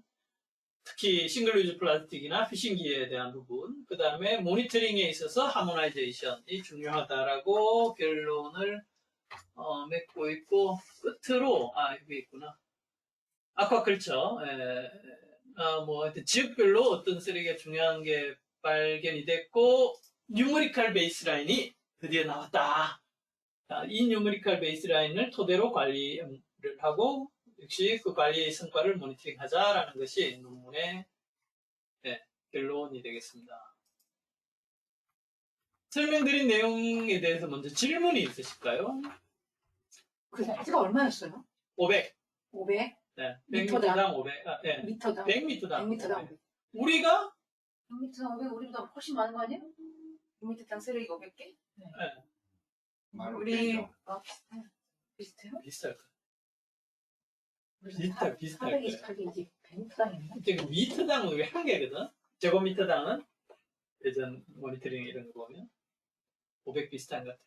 특히 싱글 유즈 플라스틱이나 피싱기에 대한 부분, 그 다음에 모니터링에 있어서 하모나이제이션이 중요하다라고 결론을 맺고 있고, 끝으로 여기 있구나. 아쿠아컬처, 뭐 하여튼 지역별로 어떤 쓰레기가 중요한 게 발견이 됐고, 뉴머리컬 베이스라인이 드디어 나왔다. 이 뉴머리컬 베이스라인을 토대로 관리를 하고, 역시 그 관리의 성과를 모니터링하자라는 것이 논문의 결론이 되겠습니다. 설명드린 내용에 대해서 먼저 질문이 있으실까요? 그 사이즈가 얼마였어요? 500. 500? 네. 미터당? 100m당 500. 네. 미터당? 100m당. 100m당 500. 우리가 100m당 500, 우리보다 훨씬 많은 거 아니에요? 100m당 쓰레기 500개? 우리 비슷해요? 비슷할 거예요. 비슷할 거예요. 428개 이제 100m당인가? 지금 미터당은 우리 한 개거든. 제곱미터당은 예전 모니터링 이런 거 보면 500 비슷한 것 같아요.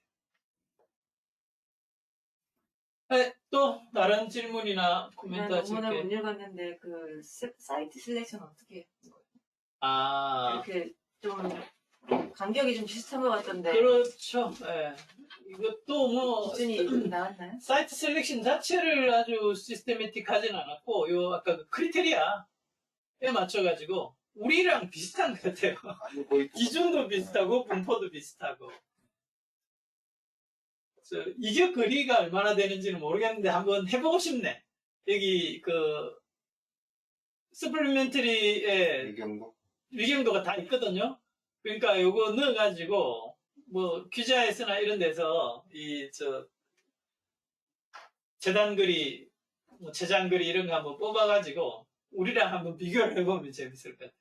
또 다른 질문이나 코멘트 난 하실 논문을 못 게. 읽었는데 그 사이트 셀렉션 어떻게 하는 거예요? 이렇게 좀 간격이 좀 비슷한 것 같던데 그렇죠. 이것도 뭐 기준이 나왔나요? 사이트 셀렉션 자체를 아주 시스테매틱하진 않았고, 요 아까 그 크리테리아에 맞춰가지고 우리랑 비슷한 것 같아요. 기준도 비슷하고 분포도 비슷하고. 이게 거리가 얼마나 되는지는 모르겠는데 한번 해보고 싶네. 여기 그 서플리멘터리에 위경도가 다 있거든요. 그러니까 요거 넣어가지고 뭐 QGIS나 이런 데서 재단거리, 뭐 재장거리 이런 거 한번 뽑아가지고 우리랑 한번 비교를 해보면 재밌을 것 같아요.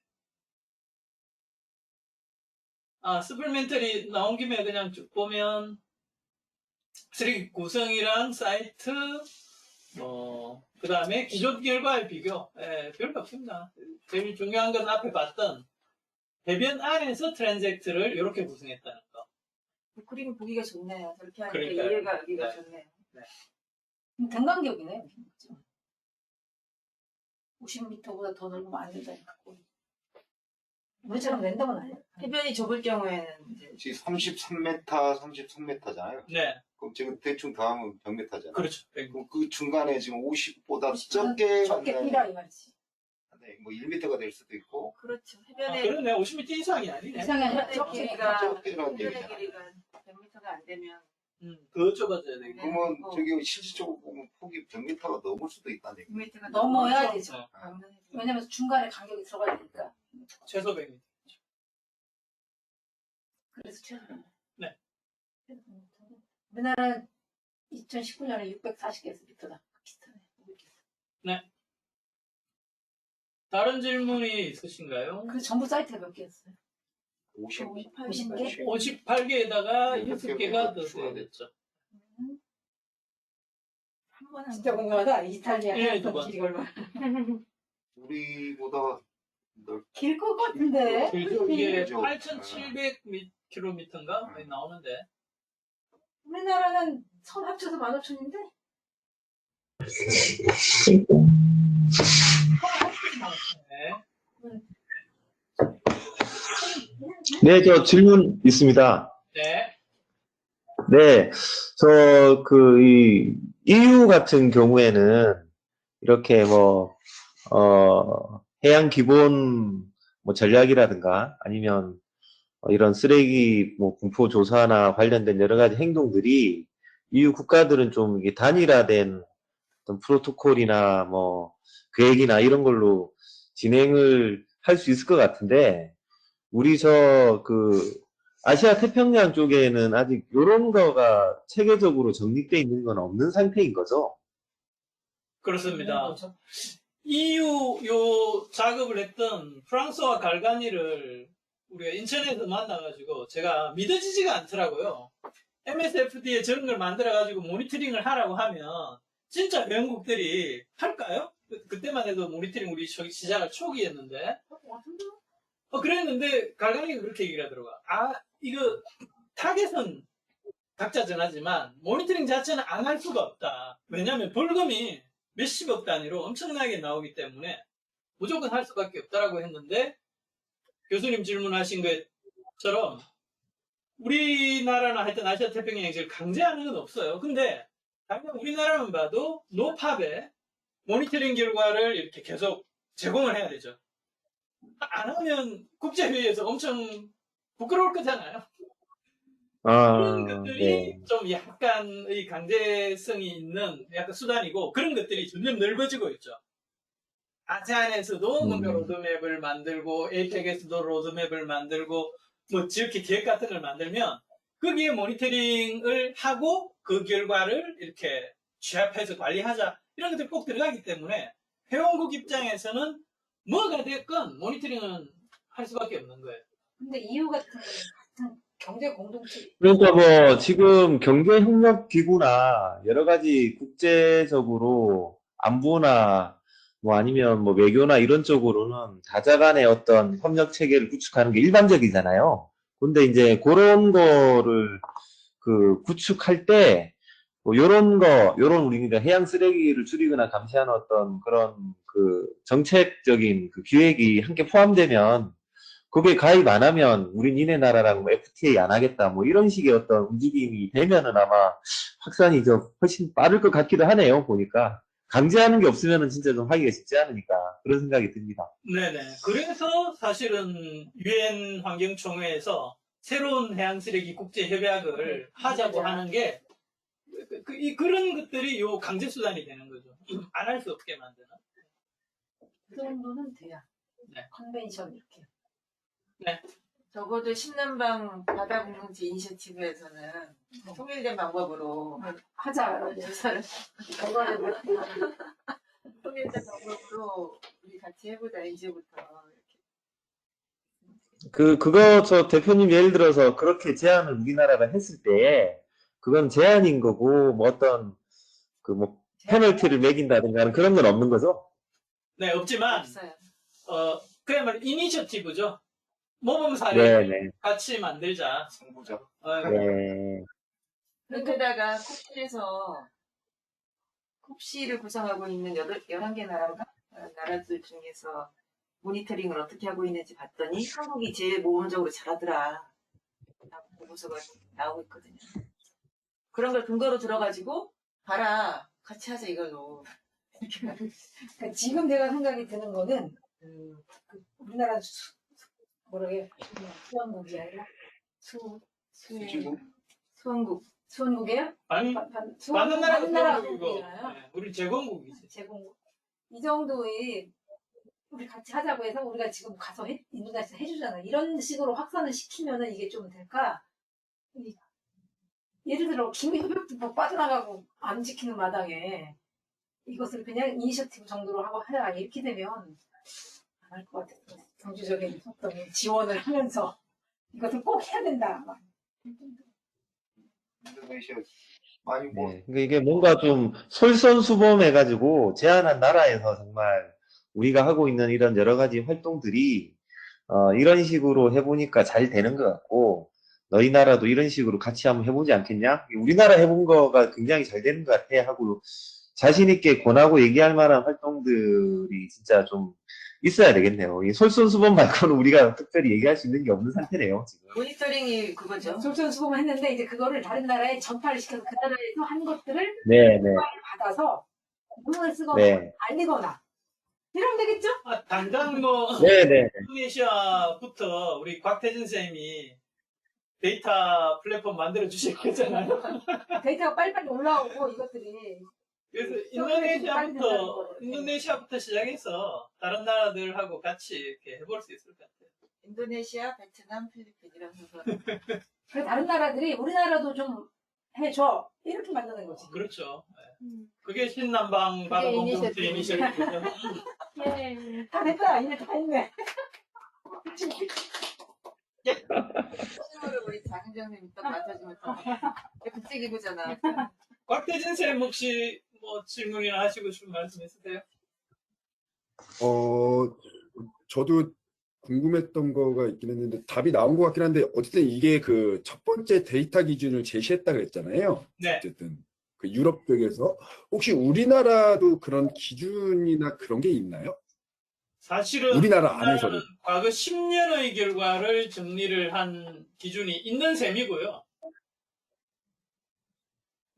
서플멘터리 나온 김에 그냥 쭉 보면 쓰레기 구성이랑 사이트, 그 다음에 기존 결과의 비교, 별거 없습니다. 제일 중요한 건 앞에 봤던 대변 안에서 트랜잭트를 이렇게 구성했다는 거. 그림 보기가 좋네요. 저렇게 하니까 그러니까요. 이해가 여기가 네. 좋네요. 등간격이네. 50m보다 더 넓으면 안 된다니까. 우리처럼 랜덤은 아니야. 해변이 좁을 경우에는 이제 지금 33m잖아요. 네, 그럼 지금 대충 더하면 100m잖아요. 그렇죠. 그럼 그 중간에 지금 50보다 50보다 적게 적게 간다면 뛰라 이 말이지. 뭐 1m가 될 수도 있고 그렇죠. 아, 해변에 그러네. 50m 이상이 아니네. 이상이 아니라 해변의 적게. 길이가 적게라는 해변의 얘기잖아요. 길이가 100m가 안 되면 더 좁아져야 되겠네. 그러면 어. 저기 실질적으로 보면 폭이 100m가 넘을 수도 있다는 얘기예요. 100m가 넘어야 되죠. 어, 왜냐면 중간에 간격이 들어가야 되니까. 최소 100m. 그래서 최소. 네. 우리나라는 2019년에 640개에서 미터다. 비슷하네. 다른 질문이 있으신가요? 그 전부 사이트가 몇 개였어요? 50, 50개? 58개에다가 네, 6개가 더 추가됐죠. 추가됐죠. 한 번에 진짜 궁금하다. 이탈리아 예, 해안선 두 번. 길이 얼마나 우리보다 길 것 같은데. 그리고 이게 그죠. 8,700km인가 나오는데 우리나라는 선 합쳐서 15,000인데. 네. 네, 저 질문 있습니다. 네. 네, EU 같은 경우에는 이렇게 해양 기본 전략이라든가 아니면 이런 쓰레기 분포 조사나 관련된 여러 가지 행동들이 EU 국가들은 좀 이게 단일화된 어떤 프로토콜이나 계획이나 이런 걸로 진행을 할 수 있을 것 같은데, 우리 아시아 태평양 쪽에는 아직 이런 거가 체계적으로 정립되어 있는 건 없는 상태인 거죠? 그렇습니다. EU 요 작업을 했던 프랑스와 갈가니를 우리가 인천에서 만나가지고 제가 믿어지지가 않더라고요. MSFD에 저런 걸 만들어가지고 모니터링을 하라고 하면 진짜 회원국들이 할까요? 그때만 해도 모니터링 우리 시작할 초기였는데 그랬는데 갈가니가 그렇게 얘기를 하더라고요. 이거 타겟은 각자 정하지만 모니터링 자체는 안 할 수가 없다. 왜냐하면 벌금이 몇십억 단위로 엄청나게 나오기 때문에 무조건 할 수밖에 없다라고 했는데, 교수님 질문하신 것처럼 우리나라나 하여튼 아시아 태평양에 지금 강제하는 건 없어요. 근데 당장 우리나라만 봐도 노팝에 모니터링 결과를 이렇게 계속 제공을 해야 되죠. 안 하면 국제회의에서 엄청 부끄러울 거잖아요. 그런 것들이 네. 좀 약간의 강제성이 있는 약간 수단이고, 그런 것들이 점점 넓어지고 있죠. 아세안에서도 뭔가 로드맵을 만들고, 에이펙에서도 로드맵을 만들고, 지역의 계획 같은 걸 만들면 거기에 모니터링을 하고 그 결과를 이렇게 취합해서 관리하자, 이런 것들이 꼭 들어가기 때문에 회원국 입장에서는 뭐가 됐건 모니터링은 할 수밖에 없는 거예요. 근데 EU 같은 거는 같은 경제 공동체. 그러니까 지금 경제협력기구나 여러 가지 국제적으로 안보나 아니면 외교나 이런 쪽으로는 다자간의 어떤 협력 체계를 구축하는 게 일반적이잖아요. 근데 이제 그런 거를 구축할 때 요런 우리가 해양 쓰레기를 줄이거나 감시하는 어떤 그런 정책적인 기획이 함께 포함되면, 그게 가입 안 하면 우린 니네 나라랑 FTA 안 하겠다 이런 식의 어떤 움직임이 되면은 아마 확산이 좀 훨씬 빠를 것 같기도 하네요. 보니까 강제하는 게 없으면은 진짜 좀 하기가 쉽지 않으니까 그런 생각이 듭니다. 네네. 그래서 사실은 유엔 환경총회에서 새로운 해양 쓰레기 국제 협약을 하자고 하는 게 그런 것들이 요 강제 수단이 되는 거죠. 안 할 수 없게 만드는. 그 정도는 돼야. 네. 컨벤션 이렇게. 네. 적어도 신남방 바다공동체 이니셔티브에서는 통일된 방법으로 하자. 조사를 결과를 통일된 방법으로 우리 같이 해보자 이제부터 이렇게 그거 저 대표님 예를 들어서 그렇게 제안을 우리나라가 했을 때 그건 제안인 거고 뭐 어떤 그 뭐 페널티를 매긴다든가 하는 그런 건 없는 거죠? 네, 없지만 없어요. 그야말로 이니셔티브죠. 모범 사례 네네. 같이 만들자. 선구자. 네. 그런데다가 쿱시를 구성하고 있는 11개 나라들 중에서 모니터링을 어떻게 하고 있는지 봤더니 한국이 제일 모범적으로 잘하더라. 라고 보고서가 나오고 있거든요. 그런 걸 근거로 들어가지고 봐라. 같이 하자 이걸로. 그러니까 지금 내가 생각이 드는 거는 우리나라 뭐라 해요? 수원국이 아니라 수지국? 수원국이에요? 아니, 수원국, 많은 나라가 많은 나라가 제공국이고, 수원국이잖아요. 네, 우리 제공국이지. 제공국. 이 정도의 우리 같이 하자고 해서 우리가 지금 가서 인도네시아 해주잖아. 이런 식으로 확산을 시키면은 이게 좀 될까? 예를 들어 기후협약도 뭐 빠져나가고 안 지키는 마당에 이것을 그냥 이니셔티브 정도로 하고 하자 이렇게 되면 안 할 것 같아요. 경제적인 어떤 지원을 하면서 이것을 꼭 해야 된다. 막. 인도네시아 많이 뭐 네. 그러니까 이게 뭔가 좀 솔선수범해가지고 제안한 나라에서 정말 우리가 하고 있는 이런 여러 가지 활동들이 이런 식으로 해보니까 잘 되는 것 같고 너희 나라도 이런 식으로 같이 한번 해보지 않겠냐? 우리나라 해본 거가 굉장히 잘 되는 것 같아 하고 자신 있게 권하고 얘기할 만한 활동들이 진짜 좀 있어야 되겠네요. 이 솔선수범 말고는 우리가 특별히 얘기할 수 있는 게 없는 상태네요, 지금. 모니터링이 그거죠. 솔선수범을 했는데 이제 그거를 다른 나라에 전파를 시켜서 그 나라에서 한 것들을 네, 네, 받아서 논문을 쓰거나 네, 알리거나 이러면 되겠죠? 당장 뭐, 네, 네. 인도네시아부터 우리 곽태진 쌤이 데이터 플랫폼 만들어 주셨잖아요. 데이터가 빨리빨리 올라오고 이것들이 그래서 빨리 된다는 거예요. 인도네시아부터 시작해서 다른 나라들하고 같이 이렇게 해볼 수 있을 것 같아요. 인도네시아, 베트남, 필리핀 이런 거. 그래 다른 나라들이 우리나라도 좀 해줘 이렇게 만드는 거지. 그렇죠. 네. 그게 신남방 바다 공동체 이니셔티브죠. 예. 다 됐다. 이제 다 했네. 처음으로 우리 장정님이 딱 맡아주면 또 국제 기부잖아. 곽태진 쌤 혹시 뭐 질문이나 하시고 싶은 말씀 있으세요? 저도 궁금했던 거가 있긴 했는데 답이 나온 것 같긴 한데 어쨌든 이게 그 첫 번째 데이터 기준을 제시했다 그랬잖아요. 네. 어쨌든 그 유럽 쪽에서 혹시 우리나라도 그런 기준이나 그런 게 있나요? 사실은 우리나라 안에서도. 과거 10년의 결과를 정리를 한 기준이 있는 셈이고요.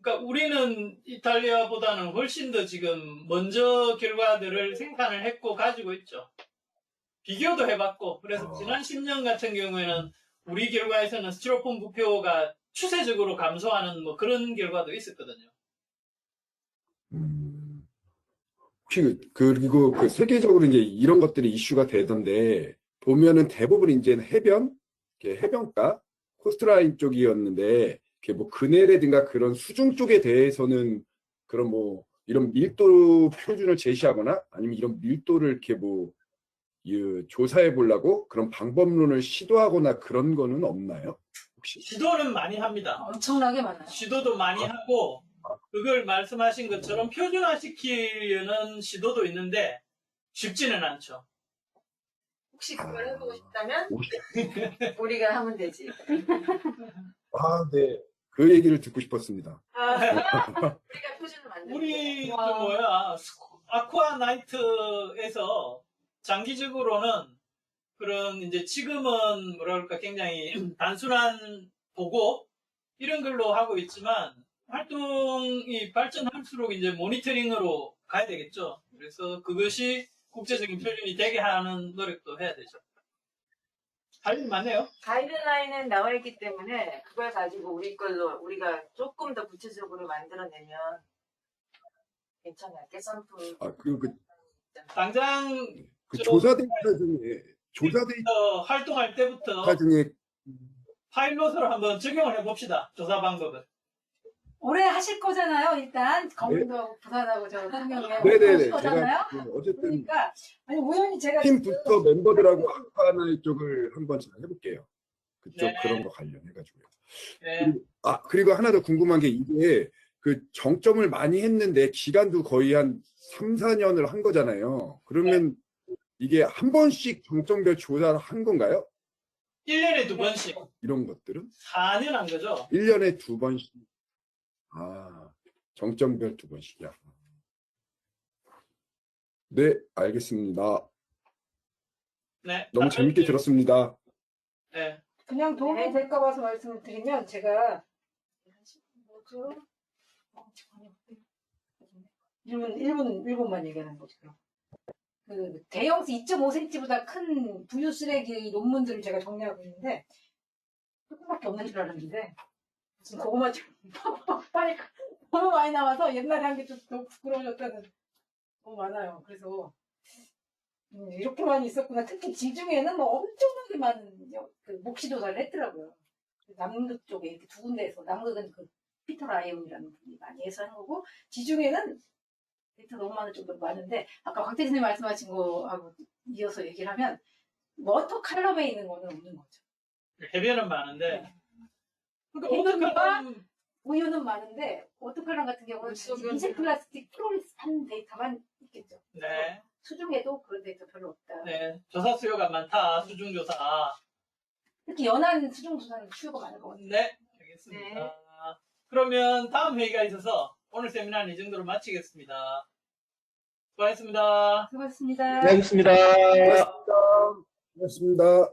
그러니까 우리는 이탈리아보다는 훨씬 더 지금 먼저 결과들을 생산을 했고 가지고 있죠. 비교도 해봤고 그래서 지난 10년 같은 경우에는 우리 결과에서는 스티로폼 부표가 추세적으로 감소하는 뭐 그런 결과도 있었거든요. 혹시 그리고 그 세계적으로 이제 이런 것들이 이슈가 되던데 보면은 대부분 이제는 해변가, 코스트라인 쪽이었는데 이렇게 뭐 그네라든가 그런 수중 쪽에 대해서는 그런 뭐 이런 밀도 표준을 제시하거나 아니면 이런 밀도를 이렇게 뭐 조사해 보려고 그런 방법론을 시도하거나 그런 거는 없나요? 혹시? 시도는 많이 합니다. 엄청나게 많아요. 시도도 많이 하고 그걸 말씀하신 것처럼 표준화시키려는 시도도 있는데 쉽지는 않죠. 혹시 그걸 해보고 싶다면 우리가 하면 되지. 네. 그 얘기를 듣고 싶었습니다. 우리가 표준을 만들고. 우리 아쿠아 나이트에서 장기적으로는 그런 이제 지금은 뭐랄까 굉장히 단순한 보고 이런 걸로 하고 있지만 활동이 발전할수록 이제 모니터링으로 가야 되겠죠. 그래서 그것이 국제적인 표준이 되게 하는 노력도 해야 되죠. 할 일 많네요. 가이드라인은 나와 있기 때문에 그걸 가지고 우리 걸로 우리가 조금 더 구체적으로 만들어내면 괜찮아요. 샘플. 그리고 당장 그 조사 데이터 중에 활동할 때부터 파일럿으로 한번 적용을 해봅시다. 조사 방법을. 올해 하실 거잖아요. 일단 검은도하고 부산하고 저 통영에 네네네. 하실 거잖아요. 제가 어쨌든 그러니까 아니 우연히 제가 팀 부터 멤버들하고 아쿠아나이 쪽을 한번 잘 해볼게요. 그쪽 네. 그런 거 관련해가지고요. 네. 그리고 하나 더 궁금한 게 이게 그 정점을 많이 했는데 기간도 거의 한 3, 4년을 한 거잖아요. 그러면 이게 한 번씩 정점별 조사를 한 건가요? 1년에 2번씩 이런 것들은? 4년 한 거죠. 1년에 2번씩. 정점별 2번씩이야. 네, 알겠습니다. 네. 너무 재밌게 들었습니다. 네. 그냥 도움이 네. 될까 봐서 말씀을 드리면 제가 1분만 얘기하는 거죠. 그 대형수 2.5cm보다 큰 부유 쓰레기 논문들을 제가 정리하고 있는데 조금밖에 없는 줄 알았는데 지금 그거만 좀 빨리 너무 많이 나와서 옛날에 한 게 좀 너무 부끄러워졌다는 너무 많아요. 그래서 이렇게 많이 있었구나. 특히 지중해는 뭐 엄청나게 많은 그 목시조사를 했더라고요. 남극 쪽에 이렇게 두 군데에서 남극은 그 피터 라이온이라는 분이 많이 해서 한 거고 지중해는 데이터 너무 많을 정도로 많은데 아까 광태진님 말씀하신 거하고 이어서 얘기를 하면 워터 칼럼에 있는 거는 없는 거죠. 해변은 많은데. 그러니까 해변과 어떻게 우유는 많은데 워터 칼럼 같은 경우는 인체 플라스틱 프로리스한 데이터만 있겠죠. 네. 수중에도 그런 데이터 별로 없다. 네. 조사 수요가 많다. 수중조사. 특히 연안 수중 조사는 수요가 많을 것 같아요. 네. 알겠습니다. 네. 그러면 다음 회의가 있어서 오늘 세미나는 이 정도로 마치겠습니다. 수고하셨습니다. 수고하셨습니다. 네, 알겠습니다. 고맙습니다.